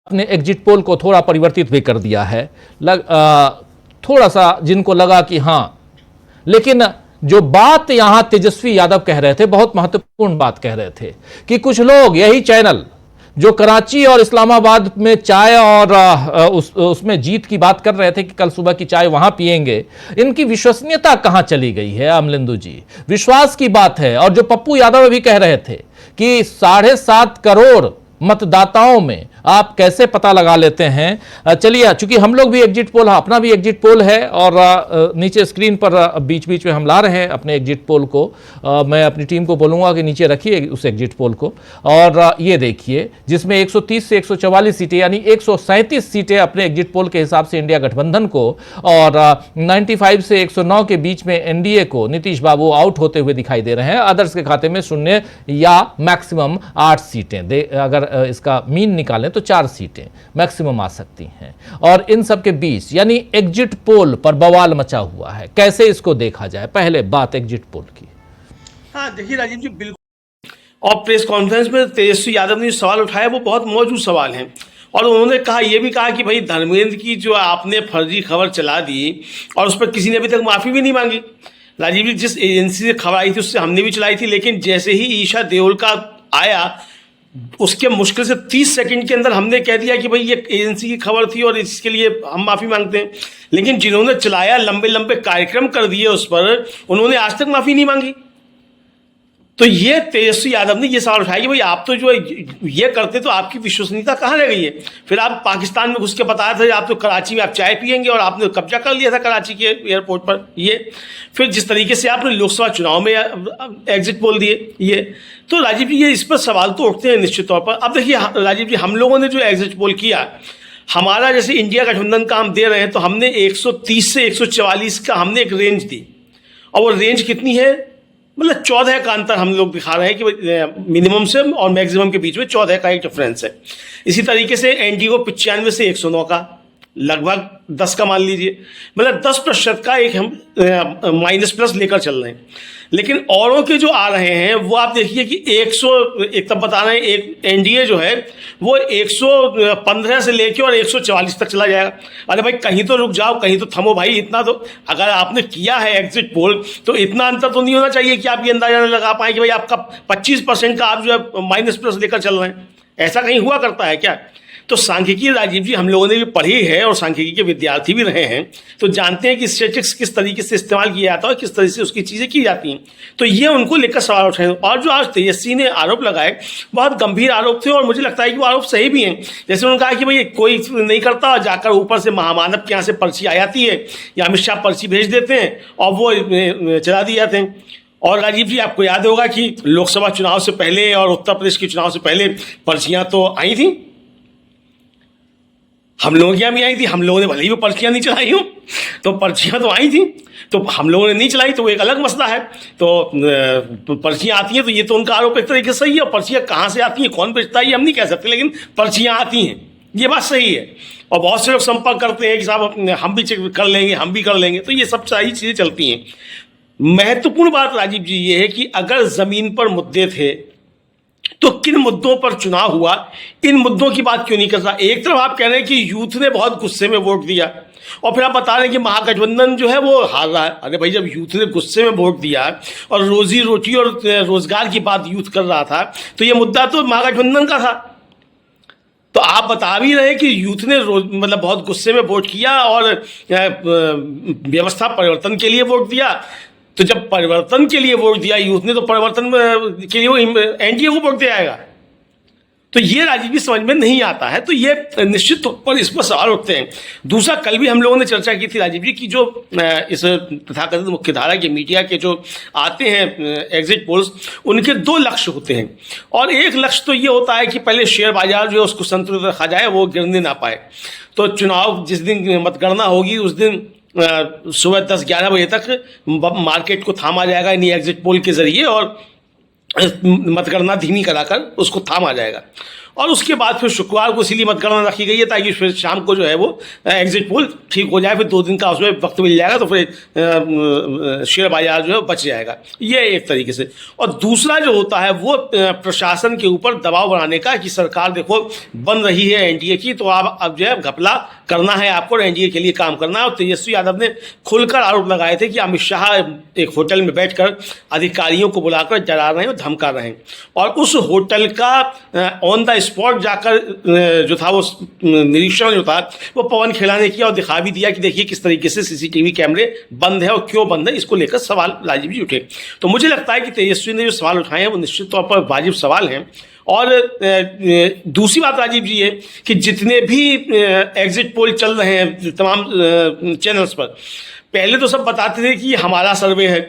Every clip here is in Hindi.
अपने एग्जिट पोल को थोड़ा परिवर्तित भी कर दिया है। थोड़ा सा जिनको लगा कि हां, लेकिन जो बात यहां तेजस्वी यादव कह रहे थे, बहुत महत्वपूर्ण बात कह रहे थे कि कुछ लोग यही चैनल जो कराची और इस्लामाबाद में चाय और उसमें जीत की बात कर रहे थे कि कल सुबह की चाय वहां पिएंगे, इनकी विश्वसनीयता कहां चली गई है अमलिंदु जी? विश्वास की बात है। और जो पप्पू यादव भी कह रहे थे कि 7.5 करोड़ मतदाताओं में आप कैसे पता लगा लेते हैं। चलिए, चूंकि हम लोग भी एग्जिट पोल, अपना भी एग्जिट पोल है और नीचे स्क्रीन पर बीच बीच में हम ला रहे हैं अपने एग्जिट पोल को। मैं अपनी टीम को बोलूंगा कि नीचे रखिए उस एग्जिट पोल को। और ये देखिए, जिसमें 130 से 144 सीटें यानी 137 सीटें अपने एग्जिट पोल के हिसाब से इंडिया गठबंधन को, और 95 से 109 के बीच में एनडीए को नीतीश बाबू आउट होते हुए दिखाई दे रहे हैं। अदर्स के खाते में 0 या मैक्सिमम 8 सीटें, अगर इसका मीन निकालें तो 4 सीटें मैक्सिमम आ सकती हैं। और इन सब के बीच यानी एग्जिट पोल पर बवाल मचा हुआ है। कैसे इसको देखा जाए? पहले बात एग्जिट पोल की। हाँ, देखिए राजीव जी, बिल्कुल। और प्रेस कॉन्फ्रेंस में तेजस्वी यादव ने सवाल उठाया वो बहुत मौजूद सवाल हैं। और उन्होंने कहा, ये भी कहा कि भाई धर्मेंद्र की जो आपने फर्जी खबर चला दी और उस पर किसी ने अभी तक माफी भी नहीं मांगी। राजीव जी, जिस एजेंसी से खबर आई थी उससे हमने भी चलाई थी, लेकिन जैसे ही ईशा देओल का आया उसके मुश्किल से 30 सेकंड के अंदर हमने कह दिया कि भाई ये एजेंसी की खबर थी और इसके लिए हम माफी मांगते हैं। लेकिन जिन्होंने चलाया, लंबे लंबे कार्यक्रम कर दिए उस पर, उन्होंने आज तक माफी नहीं मांगी। तो ये तेजस्वी यादव ने ये सवाल उठाया कि भाई आप तो जो ये करते तो आपकी विश्वसनीयता कहाँ रह गई है? फिर आप पाकिस्तान में घुस के बताया था आप तो कराची में आप चाय पिएंगे और आपने कब्जा कर लिया था कराची के एयरपोर्ट पर। ये फिर जिस तरीके से आपने लोकसभा चुनाव में एग्जिट पोल दिए, ये तो राजीव जी, ये इस पर सवाल तो उठते हैं निश्चित तौर पर। अब देखिए राजीव जी, हम लोगों ने जो एग्जिट पोल किया, हमारा जैसे इंडिया गठबंधन का हम दे रहे हैं तो हमने 130 से 144 का हमने एक रेंज दी। और वो रेंज कितनी है? मतलब 14 का अंतर हम लोग दिखा रहे हैं कि मिनिमम से और मैक्सिमम के बीच में 14 का एक डिफरेंस है। इसी तरीके से एनडीए को 95 से 109 का, लगभग 10 का मान लीजिए, मतलब 10% का एक हम माइनस प्लस लेकर चल रहे हैं। लेकिन औरों के जो आ रहे हैं वो आप देखिए कि 100, एक तब बता रहे हैं, एक एनडीए जो है वो 115 से लेके और 144 तक चला जाएगा। अरे भाई, कहीं तो रुक जाओ, कहीं तो थमो भाई। इतना तो अगर आपने किया है एग्जिट पोल तो इतना अंतर तो नहीं होना चाहिए कि आप ये अंदाजा नहीं लगा पाए कि भाई आपका 25% का आप जो है माइनस प्लस लेकर चल रहे हैं। ऐसा कहीं हुआ करता है क्या? तो सांख्यिकी राजीव जी हम लोगों ने भी पढ़ी है और सांख्यिकी के विद्यार्थी भी रहे हैं, तो जानते हैं कि स्टैटिस्टिक्स किस तरीके से इस्तेमाल किया जाता है और किस तरह से उसकी चीज़ें की जाती हैं। तो ये उनको लेकर सवाल उठाए। और जो आज तेजस्वी ने आरोप लगाए, बहुत गंभीर आरोप थे और मुझे लगता है कि वो आरोप सही भी हैं। जैसे उन्होंने कहा कि भाई कोई नहीं करता और जाकर ऊपर से महामानव के यहाँ से पर्ची आ जाती है या अमित शाह पर्ची भेज देते हैं और वो चला दिए जाते हैं। और राजीव जी, आपको याद होगा कि लोकसभा चुनाव से पहले और उत्तर प्रदेश के चुनाव से पहले पर्चियाँ तो आई थी, हम लोगों के यहाँ भी आई थी। हम लोगों ने भले ही वो पर्चियाँ नहीं चलाई हूँ, तो पर्चियाँ तो आई थी, तो हम लोगों ने नहीं चलाई तो वो एक अलग मसला है। तो पर्चियाँ आती हैं तो ये तो उनका आरोप एक तरीके से सही है। और पर्चियाँ कहाँ से आती हैं, कौन बेचता है, ये हम नहीं कह सकते, लेकिन पर्चियाँ आती हैं, ये बात सही है। और बहुत से लोग संपर्क करते हैं कि साहब हम भी चेक कर लेंगे, हम भी कर लेंगे, तो ये सब सारी चीज़ें चलती हैं। महत्वपूर्ण बात राजीव जी ये है कि अगर ज़मीन पर मुद्दे थे तो किन मुद्दों पर चुनाव हुआ, इन मुद्दों की बात क्यों नहीं कर रहा? एक तरफ आप कह रहे हैं कि यूथ ने बहुत गुस्से में वोट दिया और फिर आप बता रहे हैं कि महागठबंधन जो है वो हार रहा है। अरे भाई, जब यूथ ने गुस्से में वोट दिया और रोजी रोटी और रोजगार की बात यूथ कर रहा था तो ये मुद्दा तो महागठबंधन का था। तो आप बता भी रहे कि यूथ ने मतलब बहुत गुस्से में वोट किया और व्यवस्था परिवर्तन के लिए वोट दिया। तो जब परिवर्तन के लिए वोट दिया यूथ ने, तो परिवर्तन के लिए वो एनडीए को वोट दिया जाएगा। तो ये राजीव जी समझ में नहीं आता है। तो ये निश्चित तौर पर इस पर सवाल उठते हैं। दूसरा, कल भी हम लोगों ने चर्चा की थी राजीव जी की जो इस तथाकथित मुख्यधारा के मीडिया के जो आते हैं एग्जिट पोल्स, उनके 2 लक्ष्य होते हैं। और एक लक्ष्य तो ये होता है कि पहले शेयर बाजार जो है उसको संतुलित रखा जाए, वो गिरने ना पाए। तो चुनाव जिस दिन मतगणना होगी उस दिन सुबह 10-11 बजे तक मार्केट को थामा जाएगा यानी एग्जिट पोल के जरिए, और मतगणना धीमी कराकर उसको थामा जाएगा। और उसके बाद फिर शुक्रवार को इसीलिए मतगणना रखी गई है ताकि फिर शाम को जो है वो एग्जिट पोल ठीक हो जाए, फिर 2 दिन का उसमें वक्त मिल जाएगा, तो फिर शेयर बाजार जो है बच जाएगा। ये एक तरीके से। और दूसरा जो होता है वो प्रशासन के ऊपर दबाव बनाने का कि सरकार देखो बन रही है एनडीए की, तो आप अब जो है घपला करना है आपको, एनडीए के लिए काम करना है। और तेजस्वी यादव ने खुलकर आरोप लगाए थे कि अमित शाह एक होटल में बैठकर अधिकारियों को बुलाकर डरा रहे हैं और धमका रहे हैं, और उस होटल का ऑन द स्पॉट जाकर जो था वो निरीक्षण जो था वो पवन खेड़ा ने किया और दिखा भी दिया कि देखिए किस तरीके से सीसीटीवी कैमरे बंद है और क्यों बंद है। इसको लेकर सवाल राजीव जी उठे। तो मुझे लगता है कि तेजस्वी ने जो सवाल उठाए हैं वो निश्चित तौर पर वाजिब सवाल हैं। और दूसरी बात राजीव जी है कि जितने भी एग्जिट पोल चल रहे हैं तमाम चैनल्स पर, पहले तो सब बताते थे कि हमारा सर्वे है,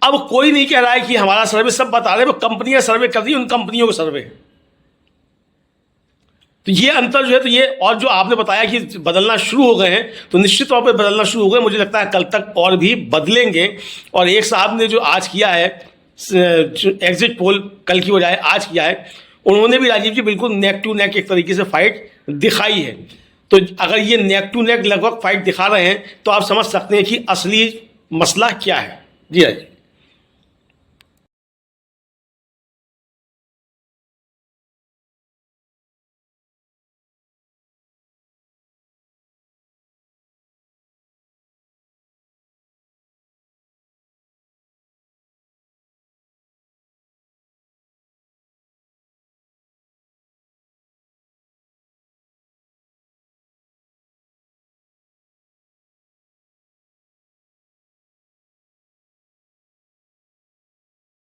अब कोई नहीं कह रहा है कि हमारा सर्वे, सब बता रहे हैं वो कंपनियां सर्वे कर रही हैं, उन कंपनियों का सर्वे है। तो ये अंतर जो है, तो ये और जो आपने बताया कि बदलना शुरू हो गए हैं, तो निश्चित तौर पर बदलना शुरू हो गए। मुझे लगता है कल तक और भी बदलेंगे। और एक साहब ने जो आज किया है एग्जिट पोल, कल की बजाय आज किया है, उन्होंने भी राजीव जी बिल्कुल नेक टू नेक एक तरीके से फाइट दिखाई है। तो अगर ये नेक टू नेक लगभग फाइट दिखा रहे हैं तो आप समझ सकते हैं कि असली मसला क्या है। जी राजीव।